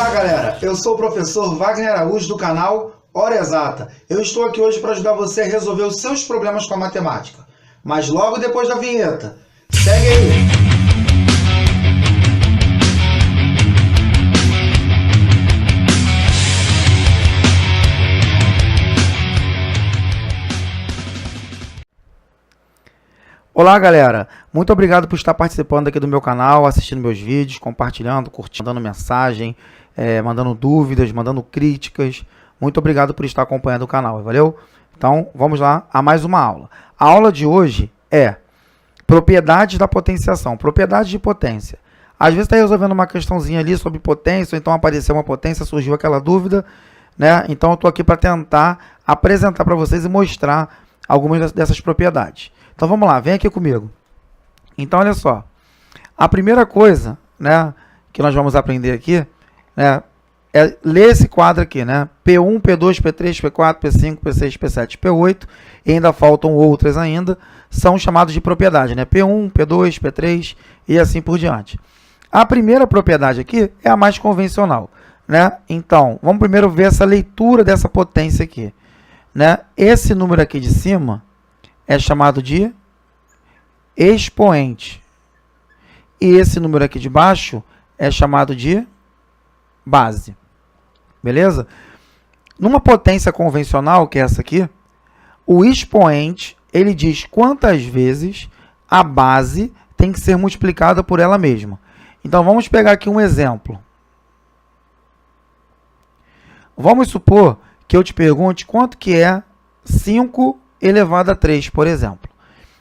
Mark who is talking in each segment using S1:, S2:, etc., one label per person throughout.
S1: Olá galera, eu sou o professor Wagner Araújo do canal Hora Exata. Eu estou aqui hoje para ajudar você a resolver os seus problemas com a matemática. Mas logo depois da vinheta. Segue aí! Olá galera, muito obrigado por estar participando aqui do meu canal, assistindo meus vídeos, compartilhando, curtindo, mandando mensagem, mandando dúvidas, mandando críticas. Muito obrigado por estar acompanhando o canal, valeu? Então vamos lá a mais uma aula. A aula de hoje é propriedades da potenciação, propriedades de potência. Às vezes está resolvendo uma questãozinha ali sobre potência, ou então apareceu uma potência, surgiu aquela dúvida, né? Então eu estou aqui para tentar apresentar para vocês e mostrar algumas dessas propriedades. Então vamos lá, vem aqui comigo. Então olha só, a primeira coisa, né, que nós vamos aprender aqui, né, é ler esse quadro aqui, né, P1, P2, P3, P4, P5, P6, P7, P8, e ainda faltam outras ainda, são chamados de propriedade, né, P1, P2, P3 e assim por diante. A primeira propriedade aqui é a mais convencional, né, então vamos primeiro ver essa leitura dessa potência aqui, né, esse número aqui de cima é chamado de expoente. E esse número aqui de baixo é chamado de base. Beleza? Numa potência convencional, que é essa aqui, o expoente, ele diz quantas vezes a base tem que ser multiplicada por ela mesma. Então, vamos pegar aqui um exemplo. Vamos supor que eu te pergunte quanto que é 5 elevado a 3, por exemplo.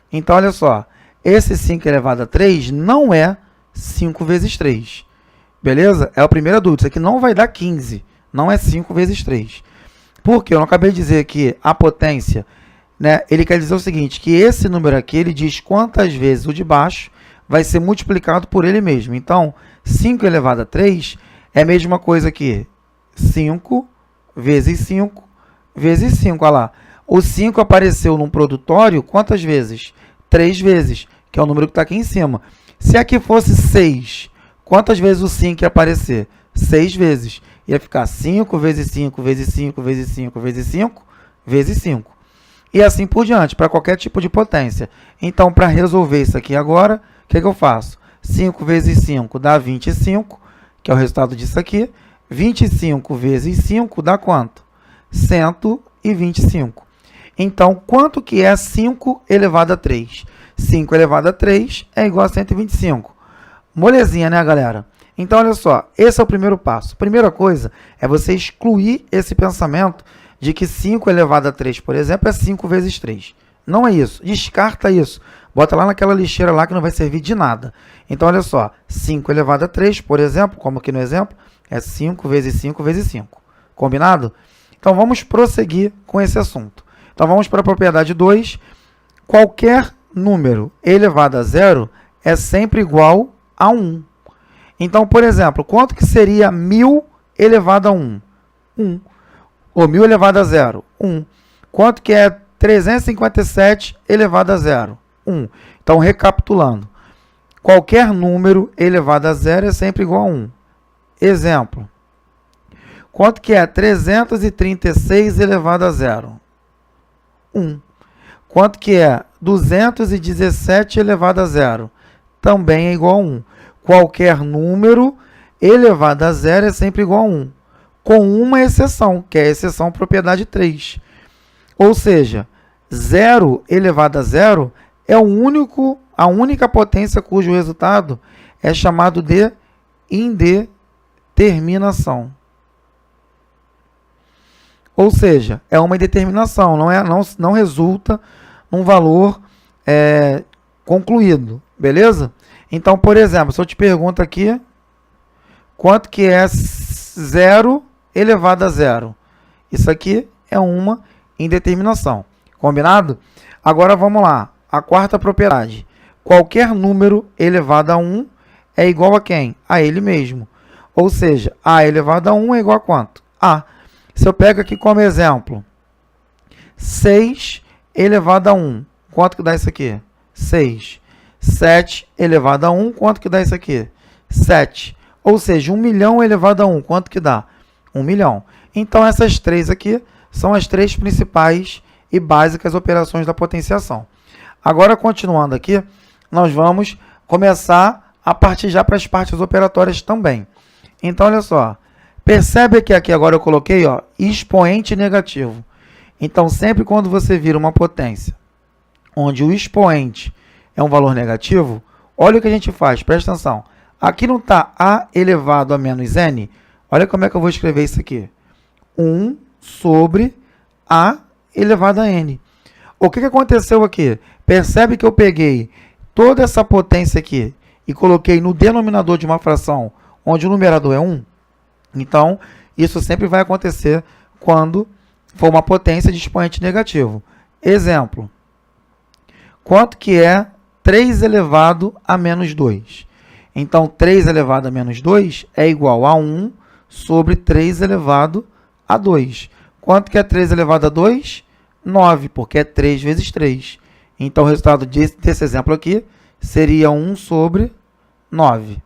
S1: Então, olha só, esse 5 elevado a 3 não é 5 vezes 3. Beleza? É a primeira dúvida. Isso aqui não vai dar 15, não é 5 vezes 3. Porque eu não acabei de dizer que a potência, né, ele quer dizer o seguinte, que esse número aqui, ele diz quantas vezes o de baixo vai ser multiplicado por ele mesmo. Então, 5 elevado a 3 é a mesma coisa que 5 vezes 5 vezes 5, olha lá. O 5 apareceu num produtório quantas vezes? 3 vezes, que é o número que está aqui em cima. Se aqui fosse 6, quantas vezes o 5 ia aparecer? 6 vezes. Ia ficar 5 vezes 5 vezes 5 vezes 5 vezes 5 vezes 5. E assim por diante, para qualquer tipo de potência. Então, para resolver isso aqui agora, o que eu faço? 5 vezes 5 dá 25, que é o resultado disso aqui. 25 vezes 5 dá quanto? 125. Então, quanto que é 5 elevado a 3? 5 elevado a 3 é igual a 125. Molezinha, né, galera? Então, olha só, esse é o primeiro passo. Primeira coisa é você excluir esse pensamento de que 5 elevado a 3, por exemplo, é 5 vezes 3. Não é isso. Descarta isso. Bota lá naquela lixeira lá que não vai servir de nada. Então, olha só, 5 elevado a 3, por exemplo, como aqui no exemplo, é 5 vezes 5 vezes 5. Combinado? Então, vamos prosseguir com esse assunto. Então, vamos para a propriedade 2. Qualquer número elevado a zero é sempre igual a 1. Então, por exemplo, quanto que seria 1000 elevado a 1? 1. Ou 1000 elevado a zero? 1. Quanto que é 357 elevado a zero? 1. Então, recapitulando. Qualquer número elevado a zero é sempre igual a 1. Exemplo. Quanto que é 336 elevado a zero? 1. Quanto que é 217 elevado a zero? Também é igual a 1. Qualquer número elevado a zero é sempre igual a 1. Com uma exceção, que é a exceção propriedade 3. Ou seja, 0 elevado a zero é a única potência cujo resultado é chamado de indeterminação. Ou seja, é uma indeterminação, não resulta num valor concluído, beleza? Então, por exemplo, se eu te pergunto aqui, quanto que é 0 elevado a zero? Isso aqui é uma indeterminação, combinado? Agora vamos lá, a quarta propriedade. Qualquer número elevado a 1 é igual a quem? A ele mesmo. Ou seja, a elevado a 1 é igual a quanto? A. Se eu pego aqui como exemplo, 6 elevado a 1, quanto que dá isso aqui? 6. 7 elevado a 1, quanto que dá isso aqui? 7. Ou seja, 1 milhão elevado a 1, quanto que dá? 1 milhão. Então, essas três aqui são as três principais e básicas operações da potenciação. Agora, continuando aqui, nós vamos começar a partir já para as partes operatórias também. Então, olha só, percebe que aqui agora eu coloquei ó, expoente negativo. Então, sempre quando você vira uma potência onde o expoente é um valor negativo, olha o que a gente faz, presta atenção. Aqui não está a elevado a menos n, olha como é que eu vou escrever isso aqui. 1 sobre a elevado a n. O que aconteceu aqui? Percebe que eu peguei toda essa potência aqui e coloquei no denominador de uma fração onde o numerador é 1? Então, isso sempre vai acontecer quando for uma potência de expoente negativo. Exemplo. Quanto que é 3 elevado a menos 2? Então, 3 elevado a menos 2 é igual a 1 sobre 3 elevado a 2. Quanto que é 3 elevado a 2? 9, porque é 3 vezes 3. Então, o resultado desse exemplo aqui seria 1 sobre 9.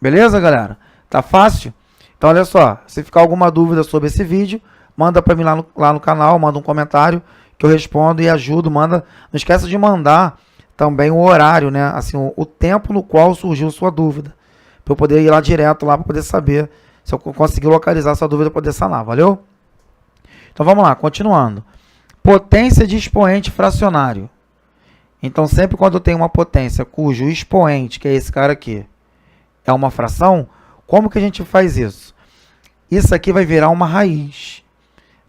S1: Beleza, galera? Tá fácil? Então, olha só, se ficar alguma dúvida sobre esse vídeo, manda para mim lá no canal, manda um comentário que eu respondo e ajudo. Não esqueça de mandar também o horário, né? Assim, o tempo no qual surgiu sua dúvida, para eu poder ir lá direto lá para poder saber se eu conseguir localizar sua dúvida para poder sanar, valeu? Então vamos lá, continuando. Potência de expoente fracionário. Então sempre quando eu tenho uma potência cujo expoente, que é esse cara aqui, é uma fração, como que a gente faz isso? Isso aqui vai virar uma raiz,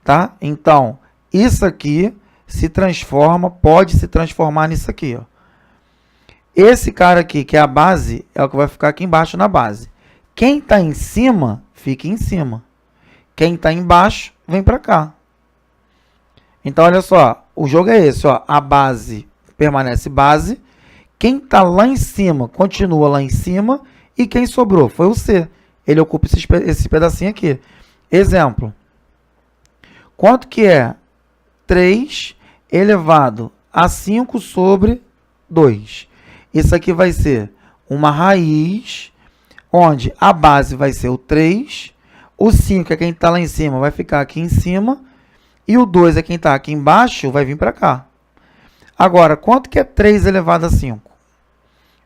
S1: tá? Então, isso aqui se transforma, pode se transformar nisso aqui, ó. Esse cara aqui, que é a base, é o que vai ficar aqui embaixo na base. Quem está em cima, fica em cima. Quem está embaixo, vem para cá. Então, olha só, o jogo é esse, ó. A base permanece base. Quem está lá em cima, continua lá em cima. E quem sobrou foi o C. Ele ocupa esse pedacinho aqui. Exemplo. Quanto que é 3 elevado a 5 sobre 2? Isso aqui vai ser uma raiz, onde a base vai ser o 3, o 5 é quem está lá em cima, vai ficar aqui em cima, e o 2 é quem está aqui embaixo, vai vir para cá. Agora, quanto que é 3 elevado a 5?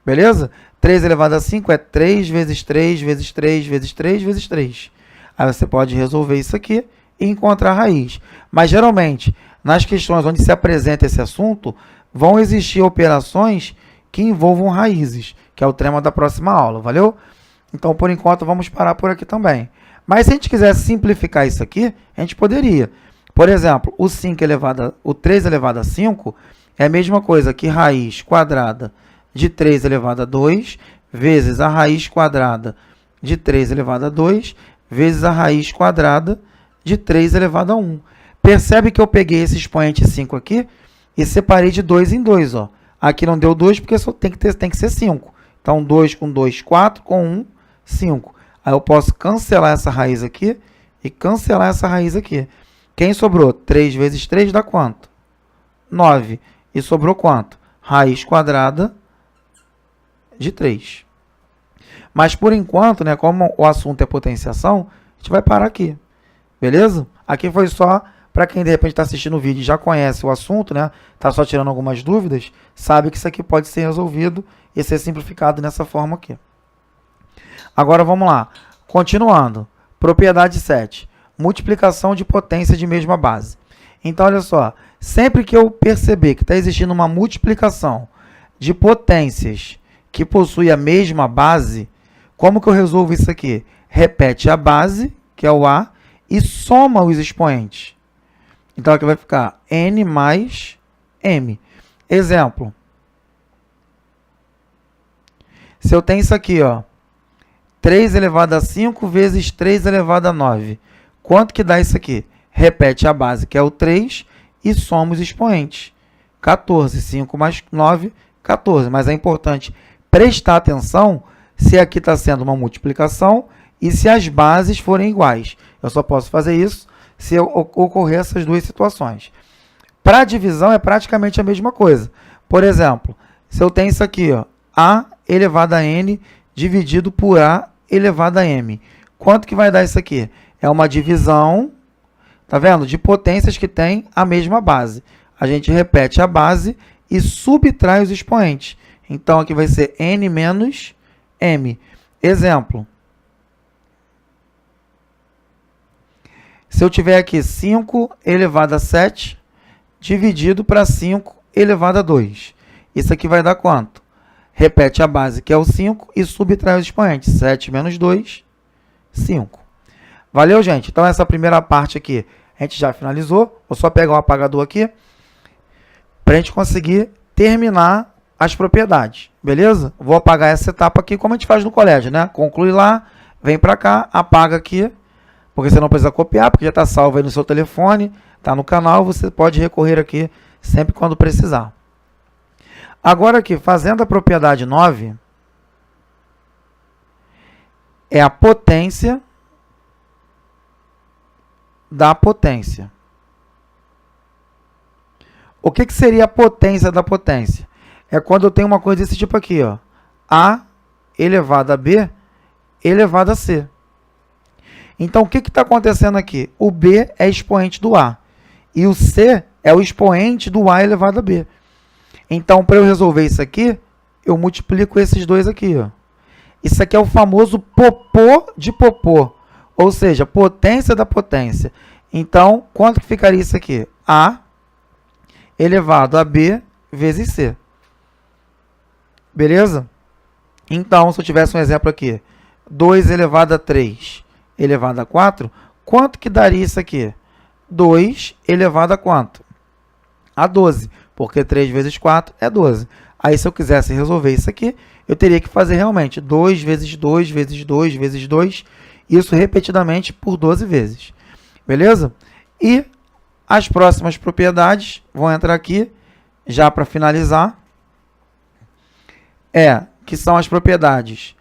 S1: Beleza? 3 elevado a 5 é 3 vezes 3 vezes 3 vezes 3 vezes 3. Aí você pode resolver isso aqui e encontrar a raiz. Mas, geralmente, nas questões onde se apresenta esse assunto, vão existir operações que envolvam raízes, que é o tema da próxima aula, valeu? Então, por enquanto, vamos parar por aqui também. Mas se a gente quiser simplificar isso aqui, a gente poderia. Por exemplo, o 3 elevado a 5 é a mesma coisa que raiz quadrada de 3 elevado a 2 vezes a raiz quadrada de 3 elevado a 2 vezes a raiz quadrada de 3 elevado a 1. Percebe que eu peguei esse expoente 5 aqui e separei de 2 em 2, ó. Aqui não deu 2 porque só tem que ser 5. Então, 2 com 2, 4, com 1, 5. Aí eu posso cancelar essa raiz aqui e cancelar essa raiz aqui. Quem sobrou? 3 vezes 3 dá quanto? 9. E sobrou quanto? Raiz quadrada de 3. Mas, por enquanto, né, como o assunto é potenciação, a gente vai parar aqui. Beleza? Aqui foi só para quem, de repente, está assistindo o vídeo e já conhece o assunto, né? Está só tirando algumas dúvidas, sabe que isso aqui pode ser resolvido e ser simplificado nessa forma aqui. Agora, vamos lá. Continuando. Propriedade 7. Multiplicação de potência de mesma base. Então, olha só. Sempre que eu perceber que está existindo uma multiplicação de potências que possui a mesma base, como que eu resolvo isso aqui? Repete a base, que é o A, e soma os expoentes. Então, aqui vai ficar N mais M. Exemplo. Se eu tenho isso aqui, ó, 3 elevado a 5 vezes 3 elevado a 9. Quanto que dá isso aqui? Repete a base, que é o 3, e soma os expoentes. 14. 5 mais 9, 14. Mas é importante prestar atenção se aqui está sendo uma multiplicação e se as bases forem iguais. Eu só posso fazer isso se ocorrer essas duas situações. Para divisão é praticamente a mesma coisa. Por exemplo, se eu tenho isso aqui, ó, A elevado a N dividido por A elevado a M. Quanto que vai dar isso aqui? É uma divisão, tá vendo? De potências que tem a mesma base. A gente repete a base e subtrai os expoentes. Então, aqui vai ser N menos M. Exemplo. Se eu tiver aqui 5 elevado a 7, dividido para 5 elevado a 2. Isso aqui vai dar quanto? Repete a base, que é o 5, e subtrai os expoentes. 7 menos 2, 5. Valeu, gente? Então, essa primeira parte aqui, a gente já finalizou. Vou só pegar um apagador aqui, para a gente conseguir terminar as propriedades. Beleza? Vou apagar essa etapa aqui, como a gente faz no colégio, né? Conclui lá, vem para cá, apaga aqui, porque você não precisa copiar, porque já está salvo aí no seu telefone, está no canal, você pode recorrer aqui sempre quando precisar. Agora aqui, fazendo a propriedade 9, é a potência da potência. O que seria a potência da potência? É quando eu tenho uma coisa desse tipo aqui, ó, A elevado a B elevado a C. Então, o que está acontecendo aqui? O B é expoente do A. E o C é o expoente do A elevado a B. Então, para eu resolver isso aqui, eu multiplico esses dois aqui. Ó. Isso aqui é o famoso popô de popô. Ou seja, potência da potência. Então, quanto que ficaria isso aqui? A elevado a B vezes C. Beleza? Então, se eu tivesse um exemplo aqui, 2 elevado a 3 elevado a 4, quanto que daria isso aqui? 2 elevado a quanto? A 12, porque 3 vezes 4 é 12. Aí, se eu quisesse resolver isso aqui, eu teria que fazer realmente 2 vezes 2 vezes 2 vezes 2, isso repetidamente por 12 vezes. Beleza? E as próximas propriedades vão entrar aqui, já para finalizar, que são as propriedades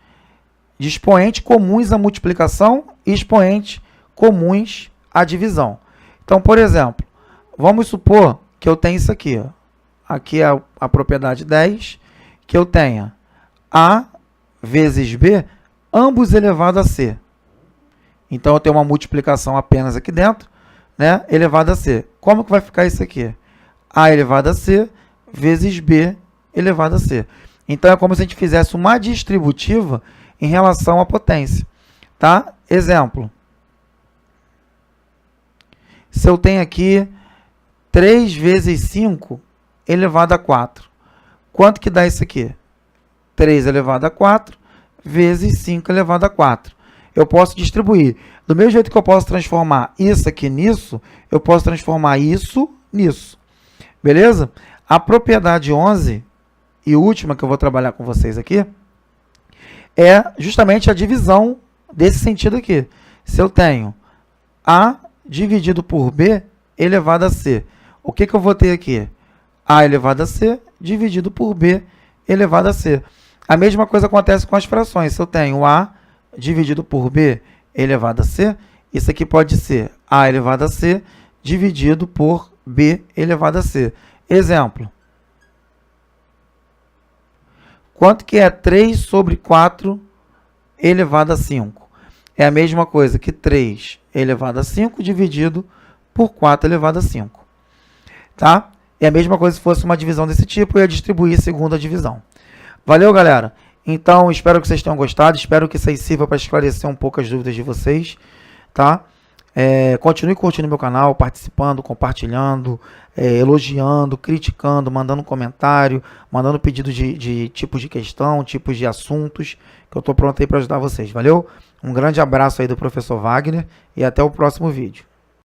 S1: de expoentes comuns à multiplicação e expoentes comuns à divisão. Então, por exemplo, vamos supor que eu tenho isso aqui. Ó. Aqui é a propriedade 10, que eu tenha A vezes B, ambos elevado a C. Então, eu tenho uma multiplicação apenas aqui dentro, né, elevado a C. Como que vai ficar isso aqui? A elevado a C vezes B elevado a C. Então, é como se a gente fizesse uma distributiva em relação à potência. Tá? Exemplo. Se eu tenho aqui 3 vezes 5 elevado a 4. Quanto que dá isso aqui? 3 elevado a 4 vezes 5 elevado a 4. Eu posso distribuir. Do mesmo jeito que eu posso transformar isso aqui nisso, eu posso transformar isso nisso. Beleza? A propriedade 11, e última que eu vou trabalhar com vocês aqui, é justamente a divisão desse sentido aqui. Se eu tenho A dividido por B elevado a C, o que eu vou ter aqui? A elevado a C dividido por B elevado a C. A mesma coisa acontece com as frações. Se eu tenho A dividido por B elevado a C, isso aqui pode ser A elevado a C dividido por B elevado a C. Exemplo. Quanto que é 3 sobre 4 elevado a 5? É a mesma coisa que 3 elevado a 5 dividido por 4 elevado a 5. Tá? É a mesma coisa se fosse uma divisão desse tipo, eu ia distribuir segundo a divisão. Valeu, galera? Então, espero que vocês tenham gostado, espero que isso aí sirva para esclarecer um pouco as dúvidas de vocês, tá? Continue curtindo meu canal, participando, compartilhando, elogiando, criticando, mandando comentário, mandando pedido de tipos de questão, tipos de assuntos, que eu estou pronto aí para ajudar vocês, valeu? Um grande abraço aí do professor Wagner e até o próximo vídeo.